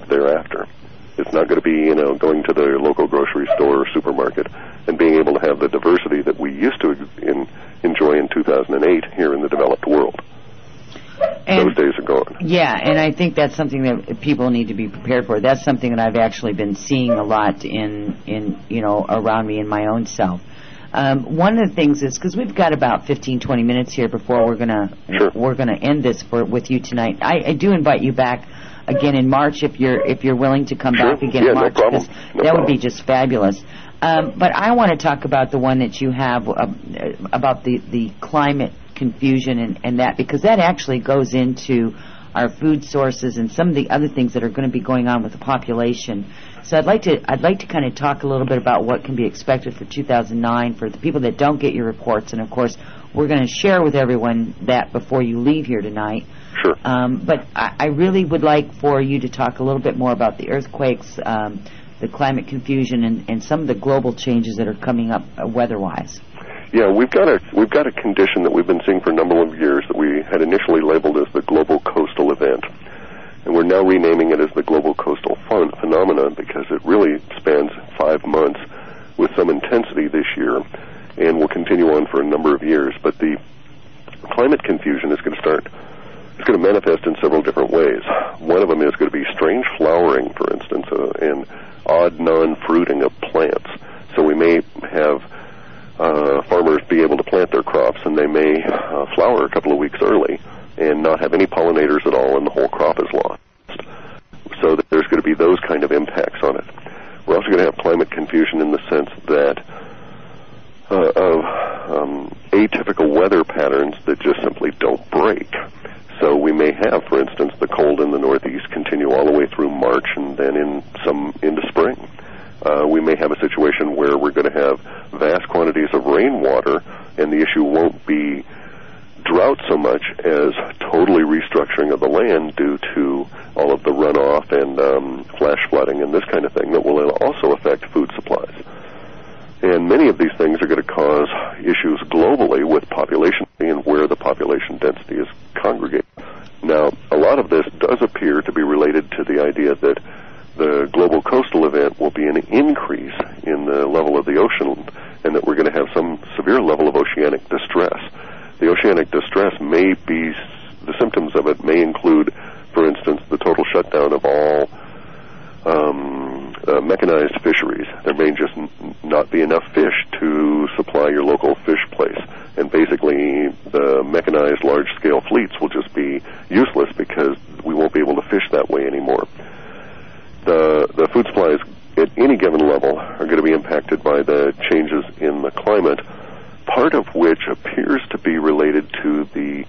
thereafter. It's not going to be, going to the local grocery store or supermarket and being able to have the diversity that we used to enjoy in 2008 here in the developed world. And those days are gone. Yeah, and I think that's something that people need to be prepared for. That's something that I've actually been seeing a lot in around me in my own self. One of the things is, because we've got about 15, 20 minutes here before we're gonna end this with you tonight. I do invite you back again in March if you're willing to come back again in March. No problem. That would be just fabulous. But I want to talk about the one that you have about the climate confusion and that, because that actually goes into our food sources and some of the other things that are going to be going on with the population. So I'd like to kind of talk a little bit about what can be expected for 2009 for the people that don't get your reports, and of course we're going to share with everyone that before you leave here tonight. Sure. But I really would like for you to talk a little bit more about the earthquakes, the climate confusion, and some of the global changes that are coming up weather-wise. Yeah, we've got a condition that we've been seeing for a number of years that we had initially labeled as the global coastal event, and we're now renaming it as the global coastal phenomenon because it really spans 5 months with some intensity this year and will continue on for a number of years. But the climate confusion is going to manifest in several different ways. One of them is going to be strange flowering, for instance, and odd non-fruiting of plants. So we may have farmers be able to plant their crops, and they may flower a couple of weeks early and not have any pollinators at all, and the whole crop is lost. So there's going to be those kind of impacts on it. We're also going to have climate confusion in the sense that of atypical weather patterns that just simply don't break. So we may have, for instance, the cold in the Northeast continue all the way through March and then into spring. We may have a situation where we're going to have vast quantities of rainwater, and the issue won't be drought so much as totally restructuring of the land due to all of the runoff and flash flooding and this kind of thing that will also affect food supplies. And many of these things are going to cause issues globally with population and where the population density is congregated. Now, a lot of this does appear to be related to the idea that the global coastal event will be an increase in the level of the ocean and that we're going to have some severe level of oceanic distress. The oceanic distress may be, the symptoms of it may include, for instance, the total shutdown of all mechanized fisheries. There may just not be enough fish to supply your local fish place. And basically, the mechanized large-scale fleets will just be useless because we won't be able to fish that way anymore. The food supplies at any given level are going to be impacted by the changes in the climate, part of which appears to be related to the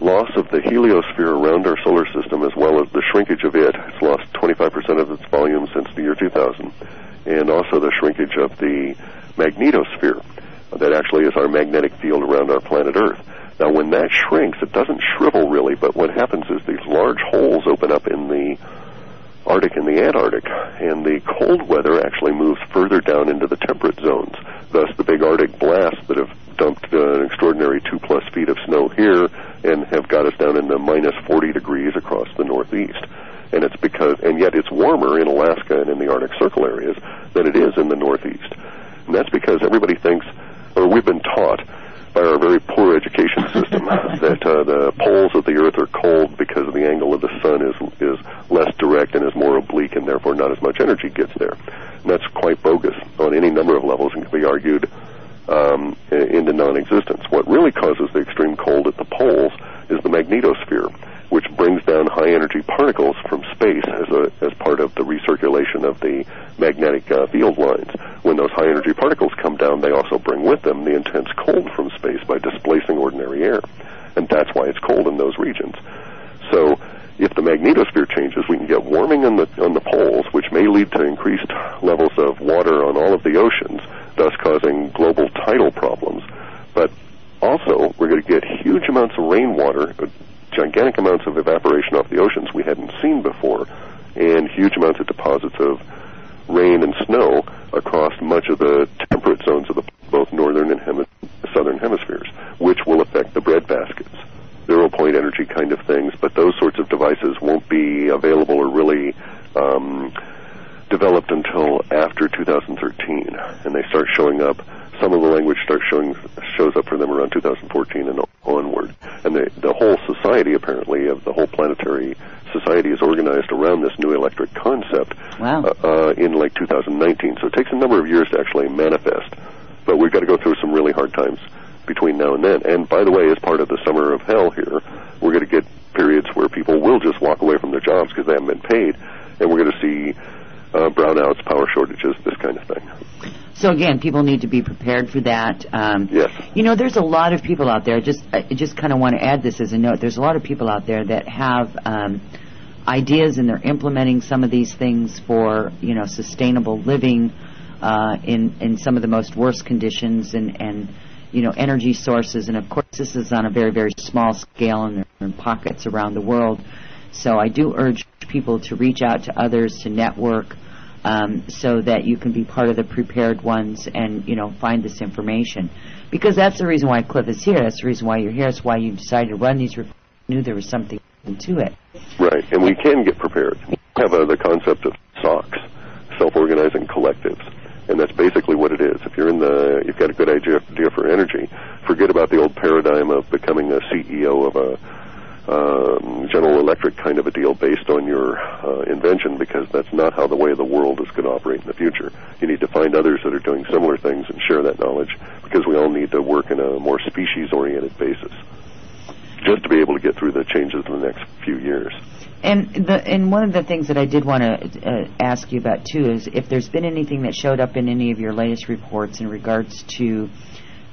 loss of the heliosphere around our solar system as well as the shrinkage of it. It's lost 25% of its volume since the year 2000, and also the shrinkage of the magnetosphere that actually is our magnetic field around our planet Earth. Now, when that shrinks, it doesn't shrivel really, but what happens is these large holes open up in the Arctic and the Antarctic, and the cold weather actually moves further down into the temperate zones. Thus, the big Arctic blasts that have dumped an extraordinary 2+ feet of snow here and have got us down into minus 40 degrees across the Northeast. And it's because, and yet it's warmer in Alaska and in the Arctic Circle areas than it is in the Northeast. And that's because everybody thinks, or we've been taught by our very poor education system that the poles of the Earth are cold because the angle of the sun is less direct and is more oblique, and therefore not as much energy gets there. And that's quite bogus on any number of levels and can be argued into non-existence. What really causes the extreme cold at the poles is the magnetosphere, which brings down high-energy particles from space as part of the recirculation of the magnetic field lines. When those high-energy particles come down, they also bring with them the intense cold from space by displacing ordinary air. And that's why it's cold in those regions. So if the magnetosphere changes, we can get warming on the poles, which may lead to increased levels of water on all of the oceans, thus causing global tidal problems. But also, we're going to get huge amounts of rainwater, gigantic amounts of evaporation off the oceans we hadn't seen before, and huge amounts of deposits of rain and snow across much of the temperate zones of both northern and southern hemispheres, which will affect the breadbaskets. 0-point energy kind of things, but those sorts of devices won't be available or really developed until after 2013, and they start showing up. Some of the language shows up for them around 2014 and onward. And the whole society, apparently, of the whole planetary society is organized around this new electric concept. Wow. In like 2019. So it takes a number of years to actually manifest. But we've got to go through some really hard times between now and then. And by the way, as part of the summer of hell here, we're going to get periods where people will just walk away from their jobs because they haven't been paid, and we're going to see brownouts, power shortages, this kind of thing. So again, people need to be prepared for that. Yes. You know, there's a lot of people out there. I just kind of want to add this as a note. There's a lot of people out there that have ideas, and they're implementing some of these things for, you know, sustainable living in some of the most worst conditions and you know, energy sources. And of course, this is on a very, very small scale, and they're in pockets around the world. So I do urge people to reach out to others, to network, so that you can be part of the prepared ones and, you know, find this information. Because that's the reason why Clif is here. That's the reason why you're here. That's why you decided to run these reports. You knew there was something to it. Right, and we can get prepared. We have the concept of SOCs, self-organizing collectives. And that's basically what it is. If you've got a good idea for energy, forget about the old paradigm of becoming a CEO of a General Electric kind of a deal based on your invention, because that's not how the way of the world is going to operate in the future. You need to find others that are doing similar things and share that knowledge, because we all need to work in a more species-oriented basis just to be able to get through the changes in the next few years. And one of the things that I did want to ask you about, too, is if there's been anything that showed up in any of your latest reports in regards to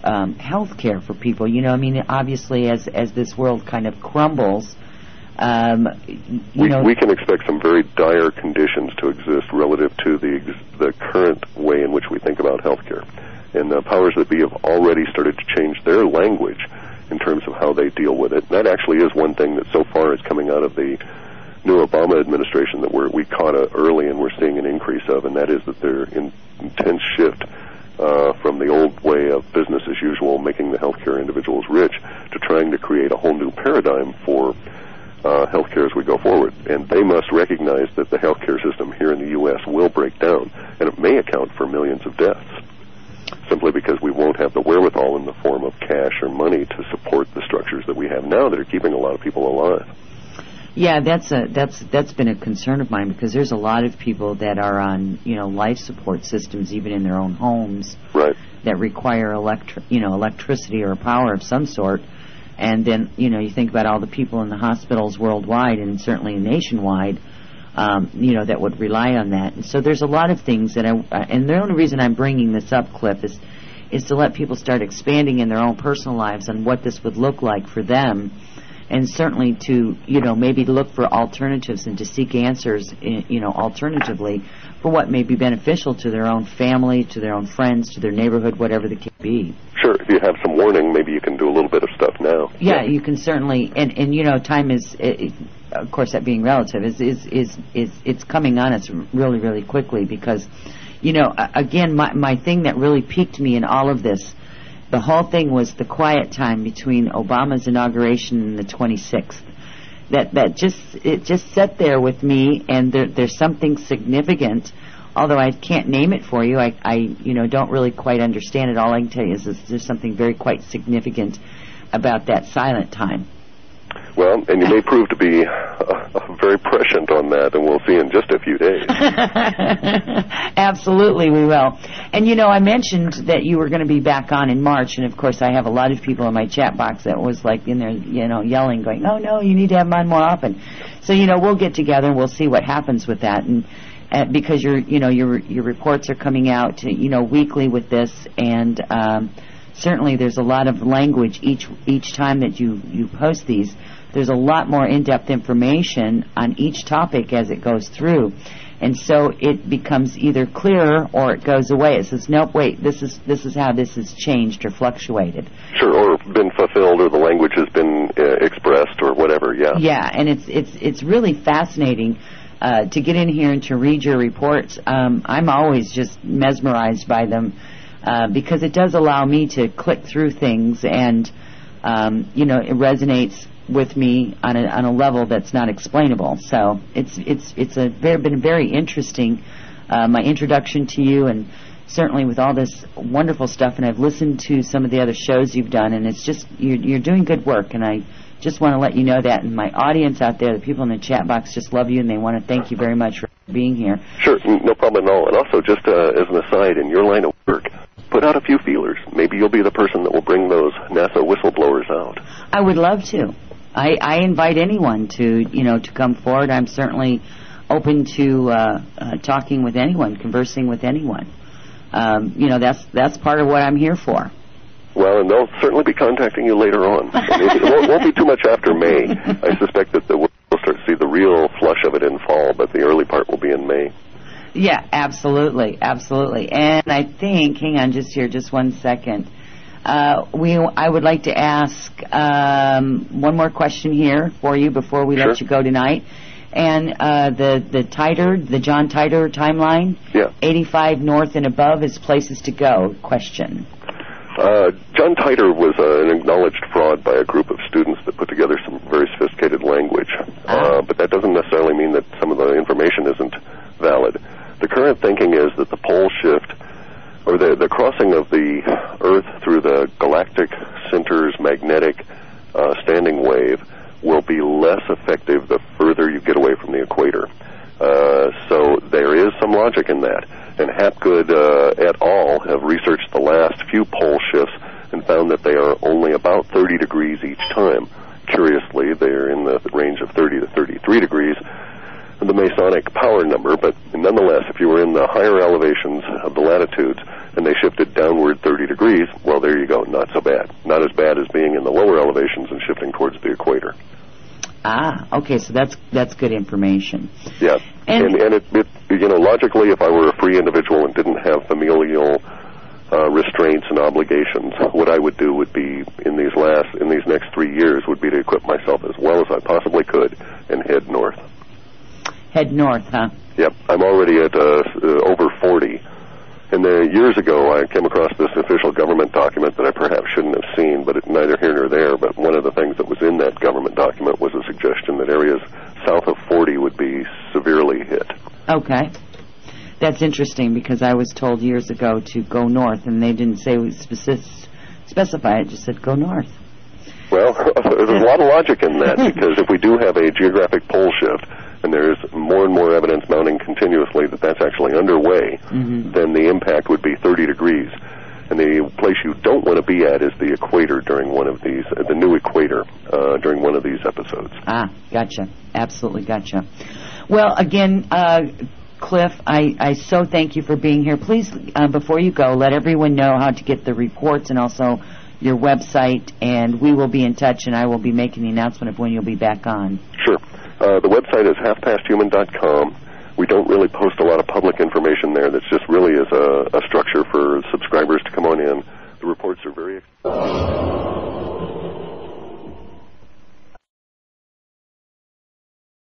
health care for people. You know, I mean, obviously, as this world kind of crumbles, we can expect some very dire conditions to exist relative to the current way in which we think about health care. And the powers that be have already started to change their language in terms of how they deal with it. And that actually is one thing that so far is coming out of the new Obama administration that we caught early and we're seeing an increase of, and that is that their intense shift from the old way of business as usual, making the healthcare individuals rich, to trying to create a whole new paradigm for healthcare as we go forward. And they must recognize that the healthcare system here in the U.S. will break down, and it may account for millions of deaths, simply because we won't have the wherewithal in the form of cash or money to support the structures that we have now that are keeping a lot of people alive. Yeah, that's been a concern of mine, because there's a lot of people that are on, you know, life support systems, even in their own homes, right, that require electricity or power of some sort. And then, you know, you think about all the people in the hospitals worldwide and certainly nationwide, you know, that would rely on that. And so there's a lot of things that and the only reason I'm bringing this up, Clif, is to let people start expanding in their own personal lives on what this would look like for them. And certainly to, you know, maybe look for alternatives and to seek answers, you know, alternatively for what may be beneficial to their own family, to their own friends, to their neighborhood, whatever the case be. Sure. If you have some warning, maybe you can do a little bit of stuff now. Yeah, you can certainly, and you know, time is, of course, that being relative, it's coming on us really, really quickly, because, you know, again, my thing that really piqued me in all of this, the whole thing was the quiet time between Obama's inauguration and the 26th. That just sat there with me, and there's something significant. Although I can't name it for you, I you know, don't really quite understand it. All I can tell you is there's something very quite significant about that silent time. Well, and you may prove to be very prescient on that, and we'll see in just a few days. Absolutely, we will. And, you know, I mentioned that you were going to be back on in March, and, of course, I have a lot of people in my chat box that was, like, in there, you know, yelling, going, oh, no, you need to have them on more often. So, you know, we'll get together and we'll see what happens with that. And because your reports are coming out, you know, weekly with this, and certainly there's a lot of language each time that you post these. There's a lot more in-depth information on each topic as it goes through. And so it becomes either clearer or it goes away. It says, nope, wait, this is how this has changed or fluctuated. Sure, or been fulfilled, or the language has been expressed, or whatever, yeah. Yeah, and it's really fascinating to get in here and to read your reports. I'm always just mesmerized by them, because it does allow me to click through things, and, you know, it resonates with me on a level that's not explainable. So it's been very interesting, my introduction to you, and certainly with all this wonderful stuff. And I've listened to some of the other shows you've done, and it's just you're doing good work. And I just want to let you know that. And my audience out there, the people in the chat box, just love you, and they want to thank you very much for being here. Sure, no problem at all. And also, just as an aside, in your line of work, put out a few feelers. Maybe you'll be the person that will bring those NASA whistleblowers out. I would love to. I invite anyone to come forward. I'm certainly open to talking with anyone, conversing with anyone. That's part of what I'm here for. Well, and they'll certainly be contacting you later on. It won't be too much after May. I suspect that we'll start to see the real flush of it in fall, but the early part will be in May. Yeah, absolutely. And I think, hang on just 1 second. I would like to ask one more question here for you before we let you go tonight. And the John Titor timeline, 85 north and above is places to go, question. John Titor was an acknowledged fraud by a group of students that put together some very sophisticated language. But that doesn't necessarily mean that some of the information isn't valid. The current thinking is that the pole shift, or the crossing of the Earth through the galactic center's magnetic standing wave, will be less effective the further you get away from the equator. So there is some logic in that. And Hapgood et al. Have researched the last few pole shifts and found that they are only about 30 degrees each time. Curiously, they're in the range of 30 to 33 degrees, the Masonic power number, but nonetheless, if you were in the higher elevations of the latitudes and they shifted downward 30 degrees, well, there you go, not so bad. Not as bad as being in the lower elevations and shifting towards the equator. Okay, so that's good information. Yeah, and it logically, if I were a free individual and didn't have familial restraints and obligations, what I would do would be in these next 3 years would be to equip myself as well as I possibly could and head north. Head north, huh? Yep, I'm already at over 40. And years ago, I came across this official government document that I perhaps shouldn't have seen, but neither here nor there. But one of the things that was in that government document was a suggestion that areas south of 40 would be severely hit. Okay. That's interesting, because I was told years ago to go north, and they didn't say specify it, just said go north. Well, there's a lot of logic in that, because if we do have a geographic pole shift, and there's more and more evidence mounting continuously that that's actually underway, then the impact would be 30 degrees. And the place you don't want to be at is the equator during one of these, the new equator, during one of these episodes. Gotcha. Absolutely gotcha. Well, again, Clif, I so thank you for being here. Please, before you go, let everyone know how to get the reports and also your website, and we will be in touch, and I will be making the announcement of when you'll be back on. Sure. The website is halfpasthuman.com. We don't really post a lot of public information there. That's just really as a structure for subscribers to come on in. The reports are very